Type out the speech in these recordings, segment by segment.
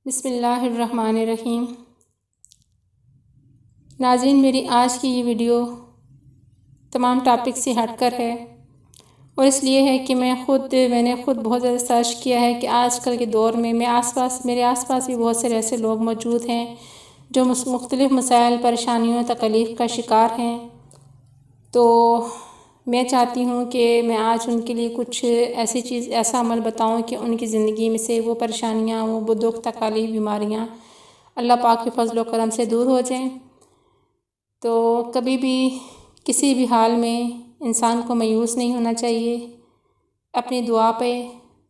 بسم اللہ الرحمن الرحیم۔ ناظرین، میری آج کی یہ ویڈیو تمام ٹاپک سے ہٹ کر ہے، اور اس لیے ہے کہ میں نے خود بہت زیادہ سرچ کیا ہے کہ آج کل کے دور میں میرے آس پاس بھی بہت سے ایسے لوگ موجود ہیں جو مختلف مسائل، پریشانیوں، تکلیف کا شکار ہیں۔ تو میں چاہتی ہوں کہ میں آج ان کے لیے کچھ ایسا عمل بتاؤں کہ ان کی زندگی میں سے وہ پریشانیاں، وہ دکھ، تکالیف، بیماریاں اللہ پاک کے فضل و کرم سے دور ہو جائیں۔ تو کبھی بھی کسی بھی حال میں انسان کو مایوس نہیں ہونا چاہیے، اپنی دعا پہ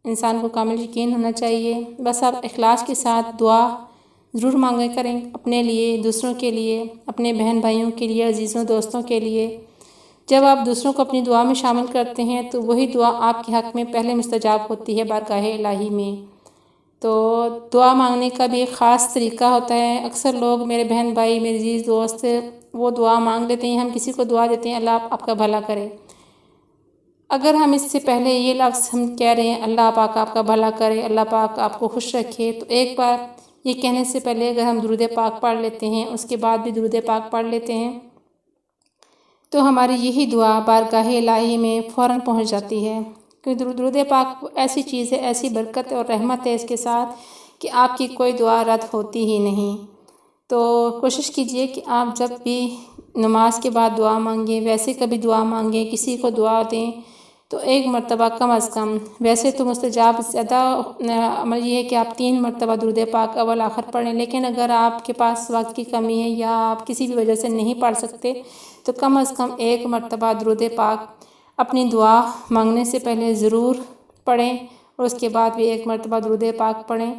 انسان کو کامل یقین ہونا چاہیے۔ بس آپ اخلاص کے ساتھ دعا ضرور مانگا کریں، اپنے لیے، دوسروں کے لیے، اپنے بہن بھائیوں کے لیے، عزیزوں دوستوں کے لیے۔ جب آپ دوسروں کو اپنی دعا میں شامل کرتے ہیں تو وہی دعا آپ کے حق میں پہلے مستجاب ہوتی ہے بارگاہ الہی میں۔ تو دعا مانگنے کا بھی ایک خاص طریقہ ہوتا ہے۔ اکثر لوگ، میرے بہن بھائی، میرے عزیز دوست، وہ دعا مانگ لیتے ہیں، ہم کسی کو دعا دیتے ہیں اللہ آپ کا بھلا کرے۔ اگر ہم اس سے پہلے یہ لفظ ہم کہہ رہے ہیں اللہ پاک آپ کا بھلا کرے، اللہ پاک آپ کو خوش رکھے، تو ایک بار یہ کہنے سے پہلے اگر ہم درود پاک پڑھ لیتے ہیں، اس کے بعد بھی درود پاک پڑھ لیتے ہیں، تو ہماری یہی دعا بارگاہ الہی میں فوراً پہنچ جاتی ہے۔ کیونکہ درود پاک ایسی چیز ہے، ایسی برکت اور رحمت ہے اس کے ساتھ کہ آپ کی کوئی دعا رد ہوتی ہی نہیں۔ تو کوشش کیجئے کہ آپ جب بھی نماز کے بعد دعا مانگیں، ویسے کبھی دعا مانگیں، کسی کو دعا دیں، تو ایک مرتبہ کم از کم، ویسے تو مستجاب زیادہ عمل یہ ہے کہ آپ 3 مرتبہ درود پاک اول آخر پڑھیں، لیکن اگر آپ کے پاس وقت کی کمی ہے یا آپ کسی بھی وجہ سے نہیں پڑھ سکتے تو کم از کم 1 مرتبہ درود پاک اپنی دعا مانگنے سے پہلے ضرور پڑھیں، اور اس کے بعد بھی 1 مرتبہ درود پاک پڑھیں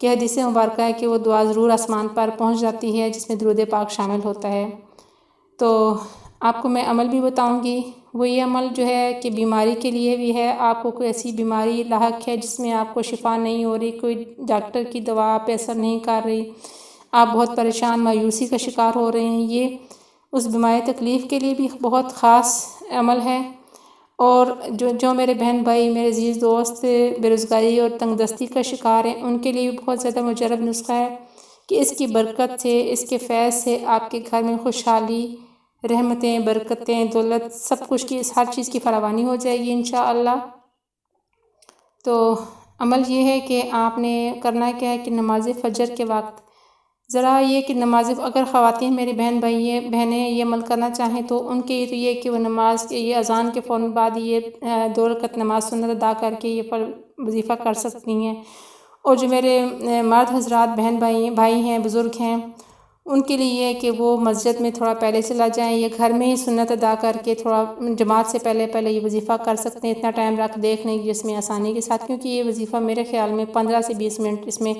کہ حدیث مبارکہ ہے کہ وہ دعا ضرور آسمان پر پہنچ جاتی ہے جس میں درود پاک شامل ہوتا ہے۔ تو آپ کو میں عمل بھی بتاؤں گی، وہ یہ عمل جو ہے کہ بیماری کے لیے بھی ہے۔ آپ کو کوئی ایسی بیماری لاحق ہے جس میں آپ کو شفا نہیں ہو رہی، کوئی ڈاکٹر کی دوا آپ پہ اثر نہیں کر رہی، آپ بہت پریشان، مایوسی کا شکار ہو رہے ہیں، یہ اس بیماری تکلیف کے لیے بھی بہت خاص عمل ہے۔ اور جو میرے بہن بھائی، میرے عزیز دوست بے روزگاری اور تنگ دستی کا شکار ہیں، ان کے لیے بھی بہت زیادہ مجرب نسخہ ہے کہ اس کی برکت سے، اس کے فیض سے آپ کے گھر میں خوشحالی، رحمتیں، برکتیں، دولت، سب کچھ کی، ہر چیز کی فراوانی ہو جائے گی انشاءاللہ۔ تو عمل یہ ہے کہ آپ نے کرنا کیا ہے کہ نماز فجر کے وقت ذرا یہ کہ اگر خواتین میری بہنیں یہ عمل کرنا چاہیں تو ان کے یہ تو یہ کہ وہ نماز کے یہ اذان کے فوراً بعد یہ 2 رکعت نماز سنت ادا کر کے یہ وظیفہ کر سکتی ہیں۔ اور جو میرے مرد حضرات، بہن بھائی ہیں، بزرگ ہیں، ان کے لیے یہ ہے کہ وہ مسجد میں تھوڑا پہلے چلا جائیں، یا گھر میں ہی سنت ادا کر کے تھوڑا جماعت سے پہلے یہ وظیفہ کر سکتے ہیں۔ اتنا ٹائم رکھ دیکھ لیں جس میں آسانی کے ساتھ، کیونکہ یہ وظیفہ میرے خیال میں 15 سے 20 منٹ اس میں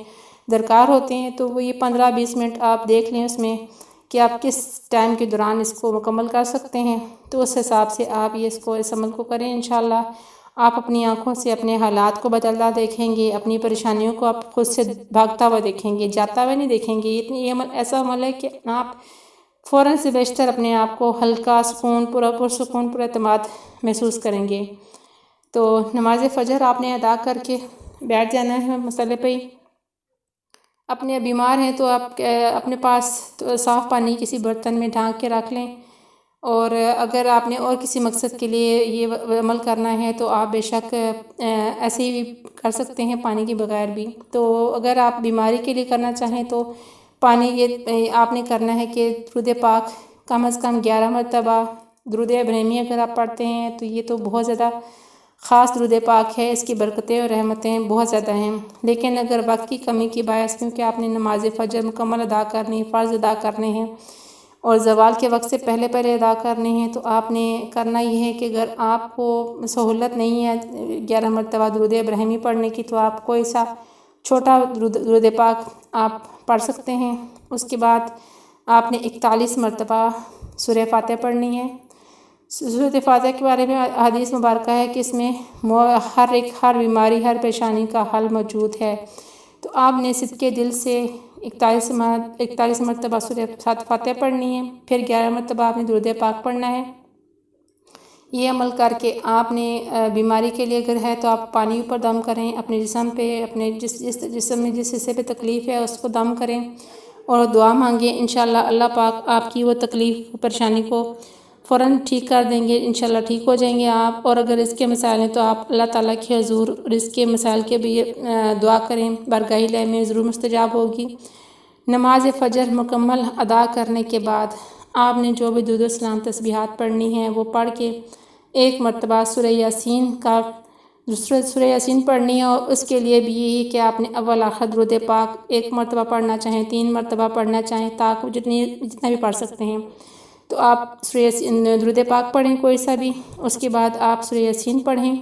درکار ہوتے ہیں، تو وہ یہ 15-20 منٹ آپ دیکھ لیں اس میں کہ آپ کس ٹائم کے دوران اس کو مکمل کر سکتے ہیں، تو اس حساب سے آپ اس عمل کو کریں انشاءاللہ۔ آپ اپنی آنکھوں سے اپنے حالات کو بدلتا دیکھیں گے، اپنی پریشانیوں کو آپ خود سے بھاگتا ہوا دیکھیں گے، جاتا ہوا نہیں دیکھیں گے۔ یہ عمل ایسا عمل ہے کہ آپ فوراً سے بیشتر اپنے آپ کو ہلکا، سکون، پرسکون، پر اعتماد محسوس کریں گے۔ تو نماز فجر آپ نے ادا کر کے بیٹھ جانا ہے مسئلے پہ ہی۔ اپنے بیمار ہیں تو آپ اپنے پاس صاف پانی کسی برتن میں ڈھانک کے رکھ لیں، اور اگر آپ نے اور کسی مقصد کے لیے یہ عمل کرنا ہے تو آپ بے شک ایسے ہی کر سکتے ہیں پانی کے بغیر بھی۔ تو اگر آپ بیماری کے لیے کرنا چاہیں تو پانی یہ آپ نے کرنا ہے کہ درود پاک کم از کم 11 مرتبہ، درود ابراہیمی اگر آپ پڑھتے ہیں تو یہ تو بہت زیادہ خاص درود پاک ہے، اس کی برکتیں اور رحمتیں بہت زیادہ ہیں۔ لیکن اگر وقت کی کمی کی باعث، کیونکہ آپ نے نماز فجر مکمل ادا کرنی، فرض ادا کرنے ہیں اور زوال کے وقت سے پہلے ادا کرنے ہیں، تو آپ نے کرنا یہ ہے کہ اگر آپ کو سہولت نہیں ہے 11 مرتبہ درود ابراہیمی پڑھنے کی، تو آپ کوئی سا چھوٹا درود پاک آپ پڑھ سکتے ہیں۔ اس کے بعد آپ نے 41 مرتبہ سورہ فاتحہ پڑھنی ہے۔ سورہ فاتحہ کے بارے میں حدیث مبارکہ ہے کہ اس میں ہر بیماری، ہر پریشانی کا حل موجود ہے۔ تو آپ نے صدقے دل سے 41 مرتبہ سورہ فاتحہ پڑھنی ہے، پھر 11 مرتبہ آپ نے درود پاک پڑھنا ہے۔ یہ عمل کر کے آپ نے بیماری کے لیے اگر ہے تو آپ پانی اوپر دم کریں، اپنے جسم پہ، اپنے جسم میں جس حصے پہ تکلیف ہے اس کو دم کریں اور دعا مانگیں، انشاءاللہ اللہ پاک آپ کی وہ تکلیف پریشانی کو فوراً ٹھیک کر دیں گے، انشاءاللہ ٹھیک ہو جائیں گے آپ۔ اور اگر رزق کے مسائل ہیں تو آپ اللہ تعالیٰ کے حضور رزق کے مسائل کے بھی دعا کریں، بارگاہ الہی میں ضرور مستجاب ہوگی۔ نماز فجر مکمل ادا کرنے کے بعد آپ نے جو بھی درود و سلام تسبیحات پڑھنی ہیں وہ پڑھ کے ایک مرتبہ سورہ یاسین پڑھنی ہے، اور اس کے لیے بھی یہی کہ آپ نے اول آخر درود پاک ایک مرتبہ پڑھنا چاہیں، 3 مرتبہ پڑھنا چاہیں، تاکہ جتنا بھی پڑھ سکتے ہیں تو آپ درود پاک پڑھیں کوئی سا بھی، اس کے بعد آپ سورہ یاسین پڑھیں،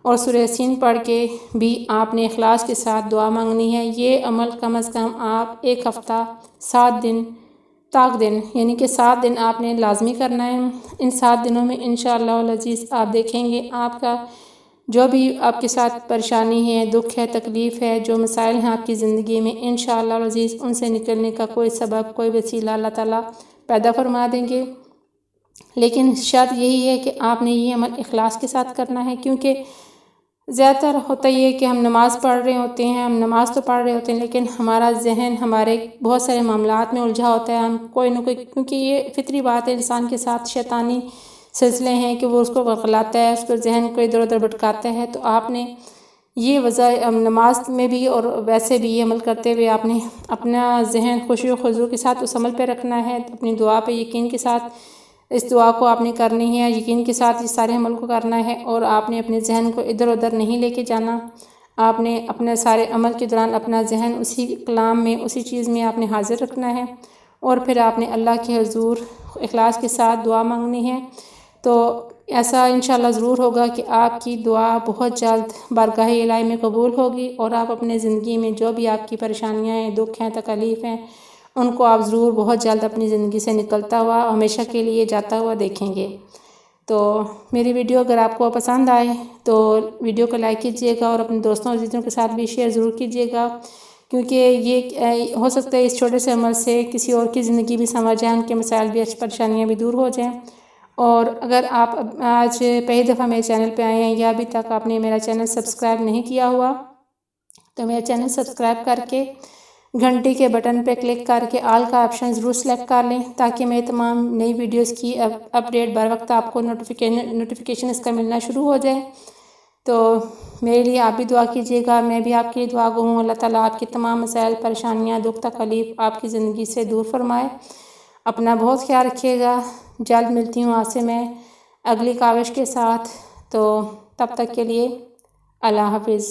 اور سورہ یاسین پڑھ کے بھی آپ نے اخلاص کے ساتھ دعا مانگنی ہے۔ یہ عمل کم از کم آپ 1 ہفتہ 7 دن یعنی کہ 7 دن آپ نے لازمی کرنا ہے۔ ان 7 دنوں میں انشاءاللہ العزیز آپ دیکھیں گے آپ کا جو بھی آپ کے ساتھ پریشانی ہے، دکھ ہے، تکلیف ہے، جو مسائل ہیں آپ کی زندگی میں، انشاءاللہ العزیز ان سے نکلنے کا کوئی سبب، کوئی وسیلہ اللہ تعالیٰ پیدا فرما دیں گے۔ لیکن شرط یہی ہے کہ آپ نے یہ عمل اخلاص کے ساتھ کرنا ہے، کیونکہ زیادہ تر ہوتا یہ ہے کہ ہم نماز پڑھ رہے ہوتے ہیں، ہم نماز تو پڑھ رہے ہوتے ہیں لیکن ہمارا ذہن ہمارے بہت سارے معاملات میں الجھا ہوتا ہے، ہم کوئی نہ کوئی، کیونکہ یہ فطری بات ہے انسان کے ساتھ، شیطانی سلسلے ہیں کہ وہ اس کو غفلاتا ہے، اس کو ذہن کو ادھر ادھر بھٹکاتا ہے۔ تو آپ نے یہ وضع نماز میں بھی اور ویسے بھی یہ عمل کرتے ہوئے آپ نے اپنا ذہن خشوع و خضوع کے ساتھ اس عمل پہ رکھنا ہے، اپنی دعا پہ یقین کے ساتھ اس دعا کو آپ نے کرنی ہے، یقین کے ساتھ اس سارے عمل کو کرنا ہے، اور آپ نے اپنے ذہن کو ادھر ادھر نہیں لے کے جانا۔ آپ نے اپنے سارے عمل کے دوران اپنا ذہن اسی کلام میں، اسی چیز میں آپ نے حاضر رکھنا ہے، اور پھر آپ نے اللہ کے حضور اخلاص کے ساتھ دعا مانگنی ہے۔ تو ایسا انشاءاللہ ضرور ہوگا کہ آپ کی دعا بہت جلد بارگاہ الہی میں قبول ہوگی، اور آپ اپنے زندگی میں جو بھی آپ کی پریشانیاں ہیں، دکھ ہیں، تکلیف ہیں، ان کو آپ ضرور بہت جلد اپنی زندگی سے نکلتا ہوا ہمیشہ کے لیے جاتا ہوا دیکھیں گے۔ تو میری ویڈیو اگر آپ کو پسند آئے تو ویڈیو کو لائک کیجئے گا، اور اپنے دوستوں اور عزیزوں کے ساتھ بھی شیئر ضرور کیجئے گا، کیونکہ یہ ہو سکتا ہے اس چھوٹے سے عمل سے کسی اور کی زندگی بھی سنور جائے، ان کے مسائل بھی، پریشانیاں بھی دور ہو جائیں۔ اور اگر آپ آج پہلی دفعہ میرے چینل پہ آئے ہیں یا ابھی تک آپ نے میرا چینل سبسکرائب نہیں کیا ہوا تو میرا چینل سبسکرائب کر کے گھنٹی کے بٹن پہ کلک کر کے آل کا آپشن ضرور سلیکٹ کر لیں، تاکہ میرے تمام نئی ویڈیوز کی اپڈیٹ بر وقت آپ کو نوٹیفیکیشن اس کا ملنا شروع ہو جائے۔ تو میرے لیے آپ بھی دعا کیجیے گا، میں بھی آپ کے لیے دعا گو ہوں، اللہ تعالیٰ آپ کی تمام مسائل، پریشانیاں، دکھ تکلیف آپ کی زندگی سے دور فرمائے۔ اپنا بہت خیال رکھیے گا، جلد ملتی ہوں آپ سے میں اگلی کاوش کے ساتھ، تو تب تک کے لیے اللہ حافظ۔